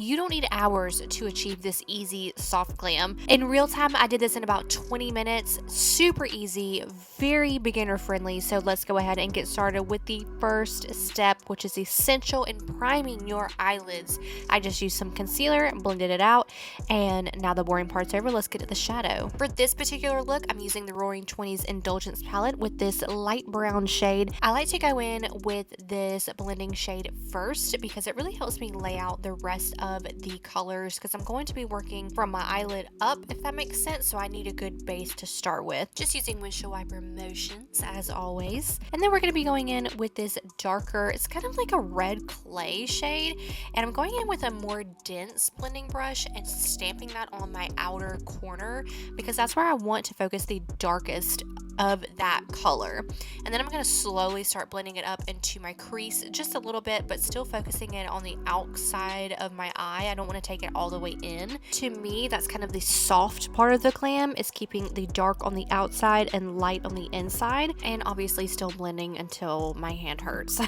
You don't need hours to achieve this easy soft glam. In real time, I did this in about 20 minutes. Super easy, very beginner friendly. So let's go ahead and get started with the first step, which is essential in priming your eyelids. I just used some concealer and blended it out. And now the boring part's over. Let's get to the shadow. For this particular look, I'm using the Roaring 20s Indulgence palette with this light brown shade. I like to go in with this blending shade first because it really helps me lay out the rest of the colors, because I'm going to be working from my eyelid up, if that makes sense, so I need a good base to start with. Just using windshield wiper motions as always. And then we're going to be going in with this darker, it's kind of like a red clay shade, and I'm going in with a more dense blending brush and stamping that on my outer corner because that's where I want to focus the darkest of that color. And then I'm going to slowly start blending it up into my crease just a little bit, but still focusing it on the outside of my eye. I don't want to take it all the way in. To me, that's kind of the soft part of the glam, is keeping the dark on the outside and light on the inside, and obviously still blending until my hand hurts.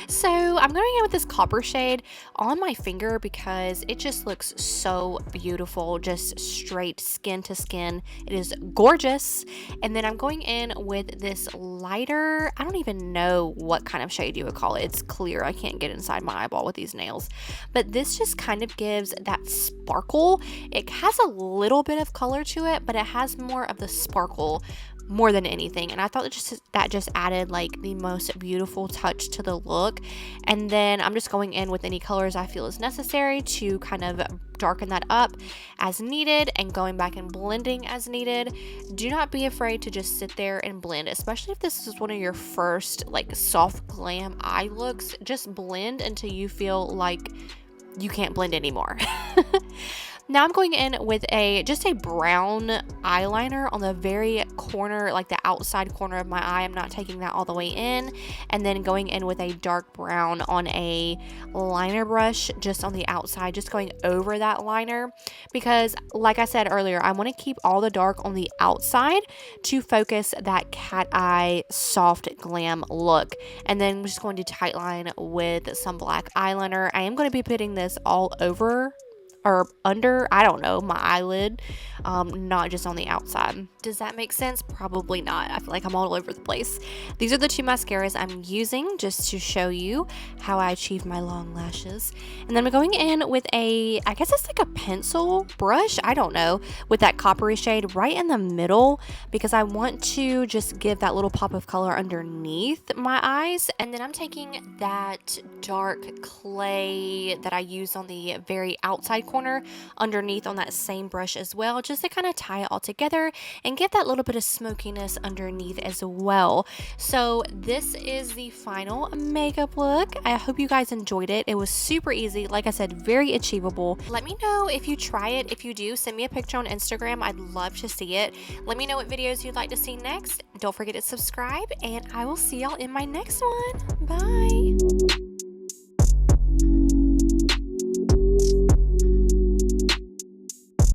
So I'm going in with this copper shade on my finger because it just looks so beautiful, just straight skin to skin. It is gorgeous. And then I'm going in with this lighter, I don't even know what kind of shade you would call it. It's clear. I can't get inside my eyeball with these nails. But this just kind of gives that sparkle. It has a little bit of color to it, but it has more of the sparkle more than anything, and I thought that just added like the most beautiful touch to the look. And then I'm just going in with any colors I feel is necessary to kind of darken that up as needed, and going back and blending as needed. Do not be afraid to just sit there and blend, especially if this is one of your first like soft glam eye looks. Just blend until you feel like you can't blend anymore. Now I'm going in with just a brown eyeliner on the very corner, like the outside corner of my eye. I'm not taking that all the way in. And then going in with a dark brown on a liner brush just on the outside, just going over that liner. Because like I said earlier, I want to keep all the dark on the outside to focus that cat eye soft glam look. And then I'm just going to tightline with some black eyeliner. I am going to be putting this all over or under, I don't know, my eyelid, not just on the outside. Does that make sense? Probably not. I feel like I'm all over the place. These are the two mascaras I'm using just to show you how I achieve my long lashes. And then I'm going in with I guess it's like a pencil brush, I don't know, with that coppery shade right in the middle, because I want to just give that little pop of color underneath my eyes. And then I'm taking that dark clay that I use on the very outside corner underneath on that same brush as well, just to kind of tie it all together and get that little bit of smokiness underneath as well. So this is the final makeup look. I hope you guys enjoyed it. It was super easy, like I said, very achievable. Let me know if you try it. If you do, send me a picture on Instagram. I'd love to see it. Let me know what videos you'd like to see next. Don't forget to subscribe, and I will see y'all in my next one. Bye.